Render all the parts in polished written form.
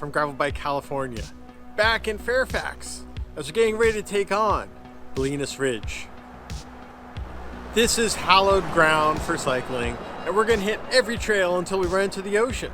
from Gravel Bike California, back in Fairfax, as we're getting ready to take on Bolinas Ridge. This is hallowed ground for cycling, and we're going to hit every trail until we run into the ocean.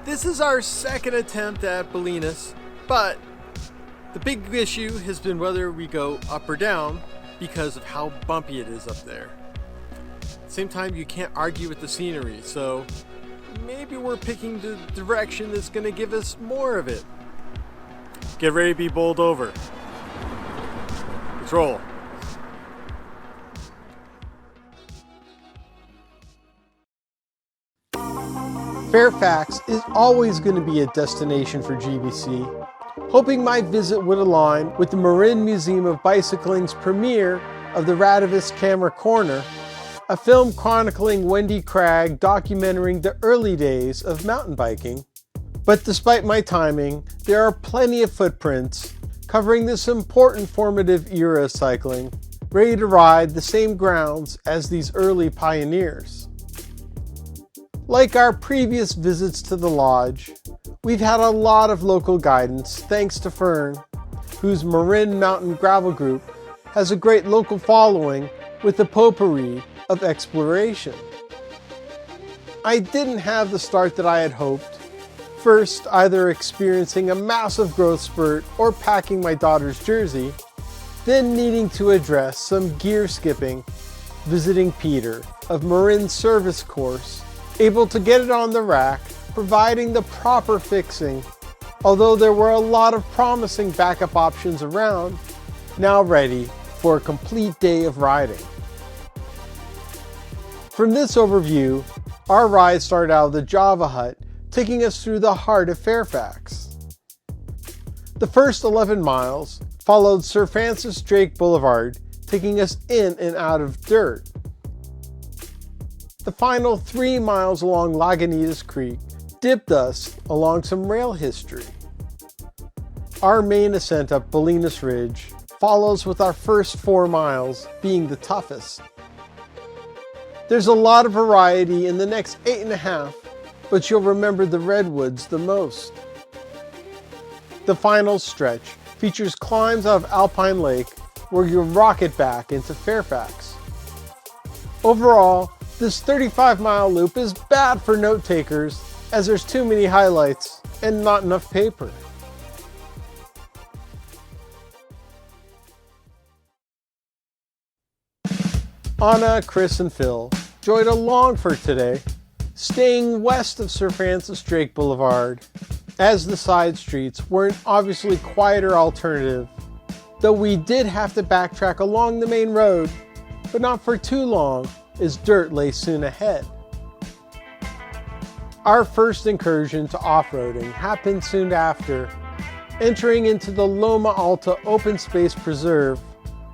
This is our second attempt at Bolinas, but the big issue has been whether we go up or down because of how bumpy it is up there. At the same time, you can't argue with the scenery, so maybe we're picking the direction that's going to give us more of it. Get ready to be bowled over. Let's roll. Fairfax is always going to be a destination for GBC, hoping my visit would align with the Marin Museum of Bicycling's premiere of the Radivis Camera Corner, a film chronicling Wendy Cragg documenting the early days of mountain biking. But despite my timing, there are plenty of footprints covering this important formative era of cycling, ready to ride the same grounds as these early pioneers. Like our previous visits to the lodge, we've had a lot of local guidance thanks to Fern, whose Marin Mountain Gravel Group has a great local following with a potpourri of exploration. I didn't have the start that I had hoped, first either experiencing a massive growth spurt or packing my daughter's jersey, then needing to address some gear skipping, visiting Peter of Marin's service course, able to get it on the rack, providing the proper fixing, although there were a lot of promising backup options around, now ready for a complete day of riding. From this overview, our ride started out of the Java Hut, taking us through the heart of Fairfax. The first 11 miles followed Sir Francis Drak Boulevard, taking us in and out of dirt. The final 3 miles along Lagunitas Creek dipped us along some rail history. Our main ascent up Bolinas Ridge follows, with our first 4 miles being the toughest. There's a lot of variety in the next 8.5, but you'll remember the redwoods the most. The final stretch features climbs out of Alpine Lake where you'll rocket back into Fairfax. Overall, this 35-mile loop is bad for note takers as there's too many highlights and not enough paper. Anna, Chris, and Phil joined along for today, staying west of Sir Francis Drak Boulevard, as the side streets were an obviously quieter alternative, though we did have to backtrack along the main road, but not for too long, as dirt lay soon ahead. Our first incursion to off-roading happened soon after, entering into the Loma Alta open space preserve,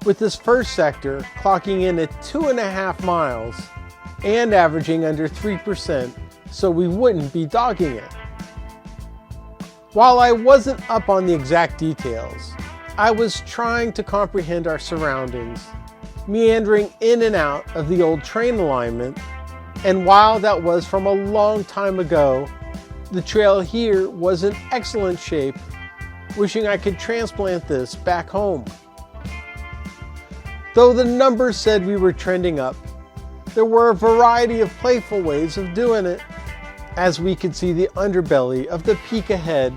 with this first sector clocking in at 2.5 miles and averaging under 3%, so we wouldn't be dogging it. While I wasn't up on the exact details, I was trying to comprehend our surroundings, meandering in and out of the old train alignment, and while that was from a long time ago, the trail here was in excellent shape, wishing I could transplant this back home. Though the numbers said we were trending up, there were a variety of playful ways of doing it, as we could see the underbelly of the peak ahead,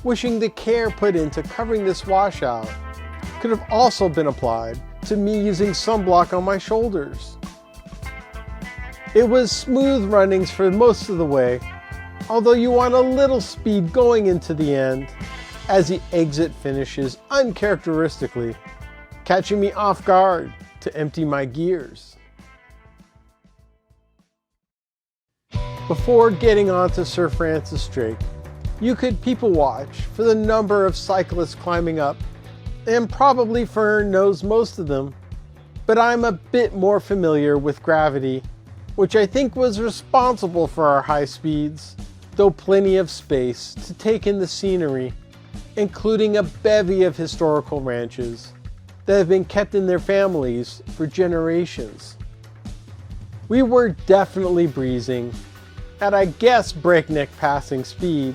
wishing the care put into covering this washout could have also been applied to me using sunblock on my shoulders. It was smooth runnings for most of the way, although you want a little speed going into the end, as the exit finishes uncharacteristically, catching me off guard to empty my gears. Before getting onto Sir Francis Drak, you could people watch for the number of cyclists climbing up, and probably Fern knows most of them, but I'm a bit more familiar with gravity, which I think was responsible for our high speeds, though plenty of space to take in the scenery, including a bevy of historical ranches that have been kept in their families for generations. We were definitely breezing, at I guess breakneck passing speed,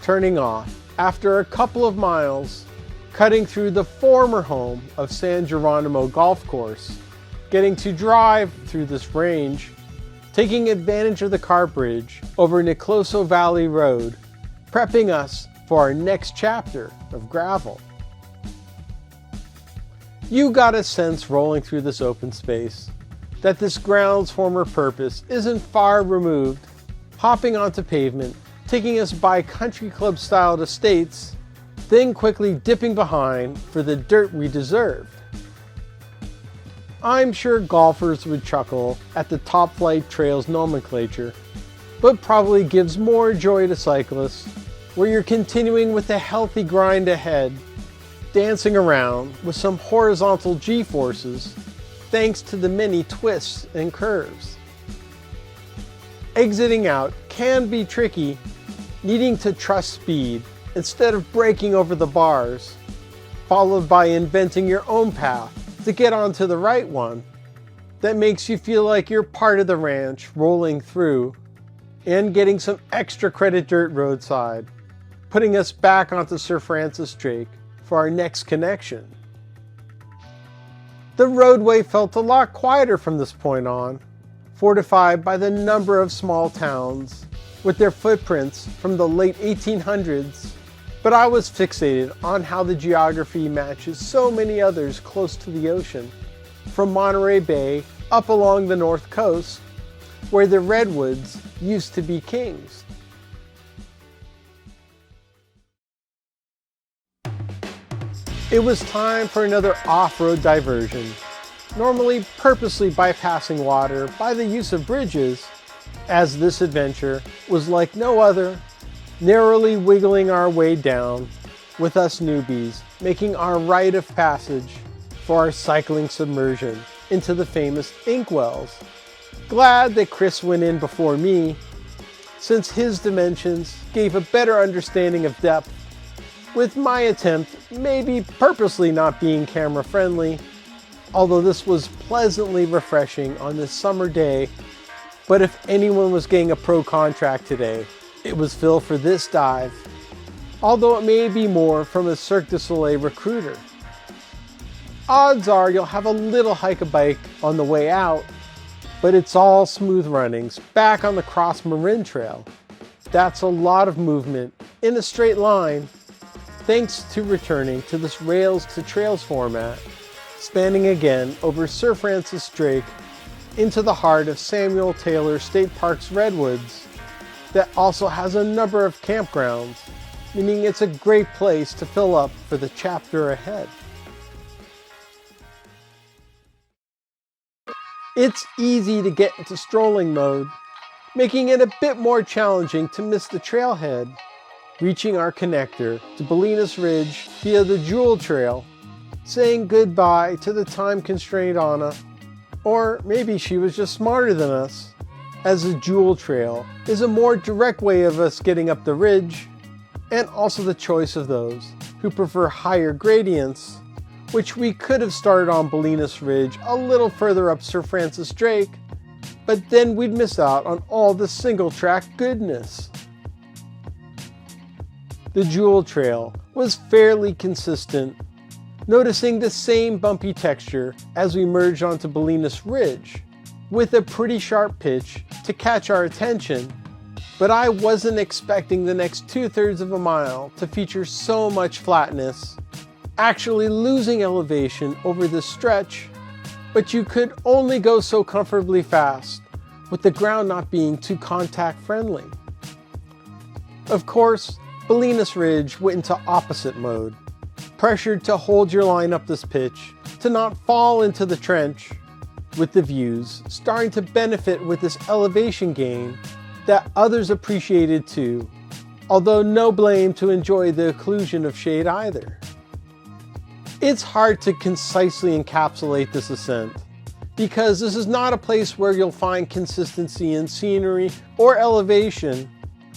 turning off after a couple of miles, cutting through the former home of San Geronimo Golf Course, getting to drive through this range, taking advantage of the car bridge over Nicloso Valley Road, prepping us for our next chapter of gravel. You got a sense rolling through this open space that this ground's former purpose isn't far removed, hopping onto pavement, taking us by country club styled estates, then quickly dipping behind for the dirt we deserve. I'm sure golfers would chuckle at the Top Flight Trails nomenclature, but probably gives more joy to cyclists, where you're continuing with a healthy grind ahead, dancing around with some horizontal G-forces thanks to the many twists and curves. Exiting out can be tricky, needing to trust speed instead of braking over the bars, followed by inventing your own path to get onto the right one that makes you feel like you're part of the ranch rolling through and getting some extra credit dirt roadside, putting us back onto Sir Francis Drak for our next connection. The roadway felt a lot quieter from this point on, fortified by the number of small towns with their footprints from the late 1800s, but I was fixated on how the geography matches so many others close to the ocean, from Monterey Bay up along the north coast, where the redwoods used to be kings. It was time for another off-road diversion, normally purposely bypassing water by the use of bridges, as this adventure was like no other, narrowly wiggling our way down, with us newbies making our rite of passage for our cycling submersion into the famous Inkwells. Glad that Chris went in before me, since his dimensions gave a better understanding of depth, with my attempt maybe purposely not being camera friendly, although this was pleasantly refreshing on this summer day. But if anyone was getting a pro contract today, it was Phil for this dive, although it may be more from a Cirque du Soleil recruiter. Odds are you'll have a little hike-a-bike on the way out, but it's all smooth runnings back on the Cross Marin Trail. That's a lot of movement in a straight line, thanks to returning to this rails to trails format, spanning again over Sir Francis Drak into the heart of Samuel Taylor State Park's redwoods, that also has a number of campgrounds, meaning it's a great place to fill up for the chapter ahead. It's easy to get into strolling mode, making it a bit more challenging to miss the trailhead, reaching our connector to Bolinas Ridge via the Jewel Trail, saying goodbye to the time-constrained Anna, or maybe she was just smarter than us, as the Jewel Trail is a more direct way of us getting up the ridge, and also the choice of those who prefer higher gradients, which we could have started on Bolinas Ridge a little further up Sir Francis Drak, but then we'd miss out on all the single track goodness. The Jewel Trail was fairly consistent, noticing the same bumpy texture as we merged onto Bolinas Ridge, with a pretty sharp pitch to catch our attention, but I wasn't expecting the next 2/3 of a mile to feature so much flatness, actually losing elevation over this stretch, but you could only go so comfortably fast, with the ground not being too contact friendly. Of course, Bolinas Ridge went into opposite mode, pressured to hold your line up this pitch, to not fall into the trench, with the views starting to benefit with this elevation gain that others appreciated too, although no blame to enjoy the occlusion of shade either. It's hard to concisely encapsulate this ascent, because this is not a place where you'll find consistency in scenery or elevation,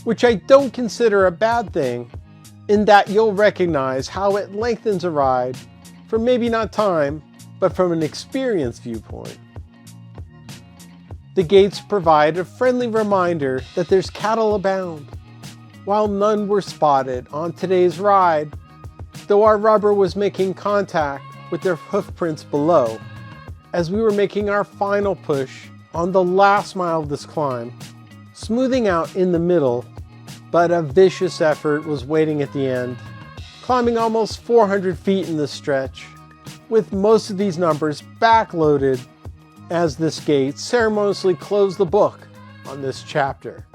which I don't consider a bad thing, in that you'll recognize how it lengthens a ride from maybe not time, but from an experience viewpoint. The gates provide a friendly reminder that there's cattle abound, while none were spotted on today's ride, though our rubber was making contact with their hoofprints below as we were making our final push on the last mile of this climb, smoothing out in the middle, but a vicious effort was waiting at the end, climbing almost 400 feet in this stretch, with most of these numbers backloaded as this gate ceremoniously closed the book on this chapter.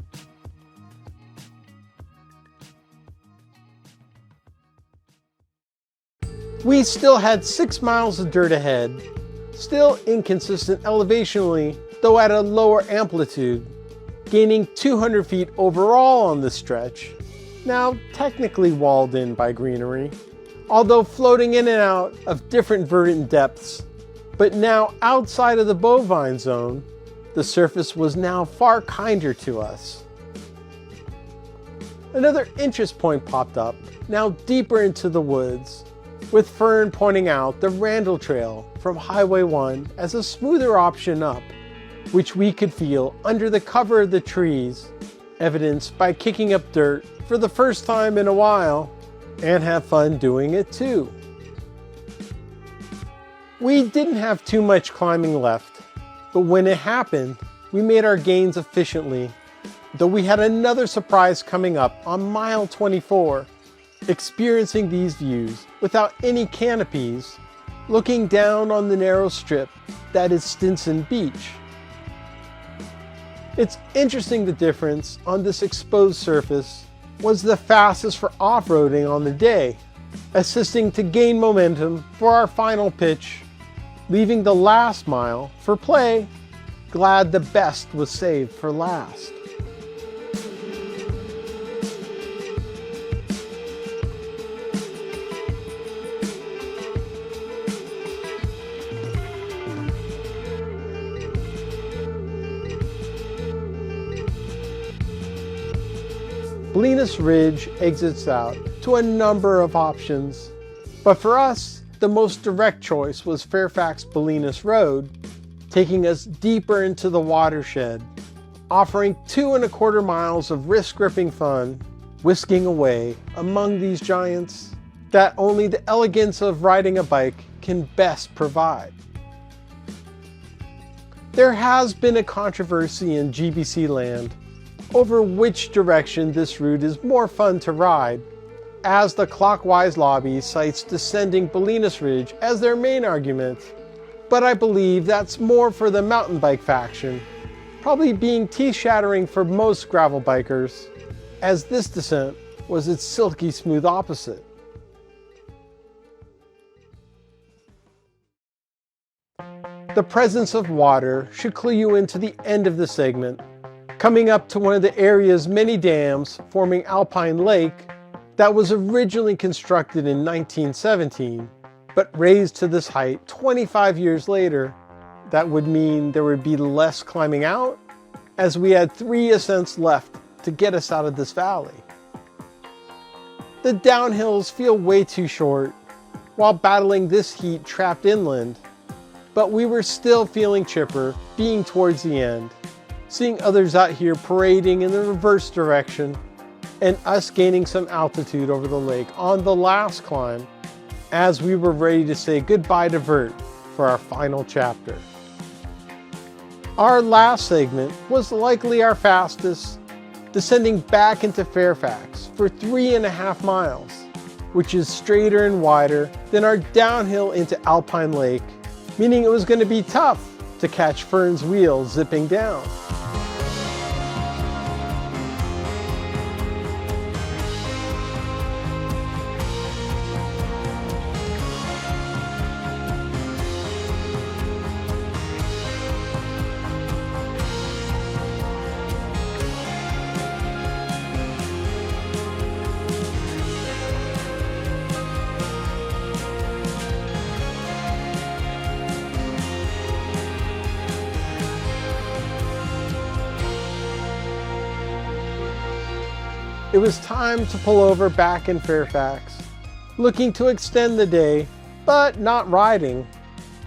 We still had 6 miles of dirt ahead, still inconsistent elevationally, though at a lower amplitude, gaining 200 feet overall on this stretch, now technically walled in by greenery, although floating in and out of different verdant depths. But now outside of the bovine zone, the surface was now far kinder to us. Another interest point popped up, now deeper into the woods, with Fern pointing out the Randall Trail from Highway 1 as a smoother option up, which we could feel under the cover of the trees, evidenced by kicking up dirt for the first time in a while, and have fun doing it too. We didn't have too much climbing left, but when it happened, we made our gains efficiently, though we had another surprise coming up on mile 24, experiencing these views without any canopies, looking down on the narrow strip that is Stinson Beach. It's interesting the difference on this exposed surface was the fastest for off-roading on the day, assisting to gain momentum for our final pitch, leaving the last mile for play, glad the best was saved for last. Bolinas Ridge exits out to a number of options, but for us, the most direct choice was Fairfax-Bolinas Road, taking us deeper into the watershed, offering 2¼ miles of wrist-gripping fun, whisking away among these giants that only the elegance of riding a bike can best provide. There has been a controversy in GBC land over which direction this route is more fun to ride, as the clockwise lobby cites descending Bolinas Ridge as their main argument, but I believe that's more for the mountain bike faction, probably being teeth-shattering for most gravel bikers, as this descent was its silky smooth opposite. The presence of water should clue you into the end of the segment, coming up to one of the area's many dams forming Alpine Lake that was originally constructed in 1917, but raised to this height 25 years later. That would mean there would be less climbing out, as we had 3 ascents left to get us out of this valley. The downhills feel way too short while battling this heat trapped inland, but we were still feeling chipper being towards the end, seeing others out here parading in the reverse direction, and us gaining some altitude over the lake on the last climb as we were ready to say goodbye to Vert for our final chapter. Our last segment was likely our fastest, descending back into Fairfax for 3½ miles, which is straighter and wider than our downhill into Alpine Lake, meaning it was going to be tough to catch Fern's wheels zipping down. It was time to pull over back in Fairfax, looking to extend the day, but not riding,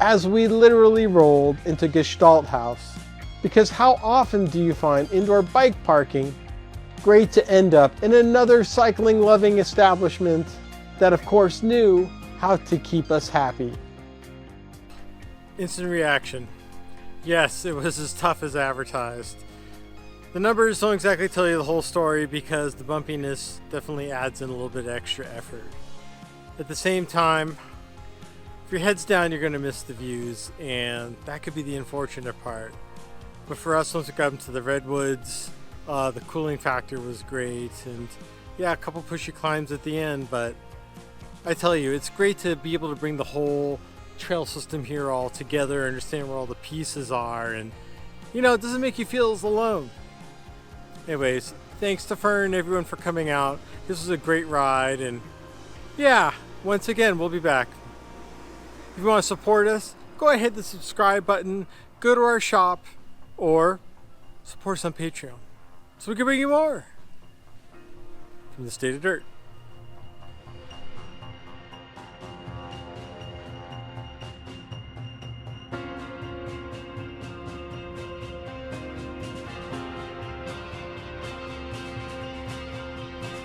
as we literally rolled into Gestalt House, because how often do you find indoor bike parking great to end up in another cycling-loving establishment that of course knew how to keep us happy. Instant reaction. Yes, it was as tough as advertised. The numbers don't exactly tell you the whole story because the bumpiness definitely adds in a little bit extra effort. At the same time, if your head's down, you're going to miss the views, and that could be the unfortunate part. But for us, once we got into the redwoods, the cooling factor was great, and yeah, a couple pushy climbs at the end, but I tell you, it's great to be able to bring the whole trail system here all together, understand where all the pieces are, and you know, it doesn't make you feel as alone. Anyways, thanks to Fern and everyone for coming out. This was a great ride, and yeah, once again, we'll be back. If you want to support us, go ahead, hit the subscribe button, go to our shop, or support us on Patreon so we can bring you more from the State of Dirt.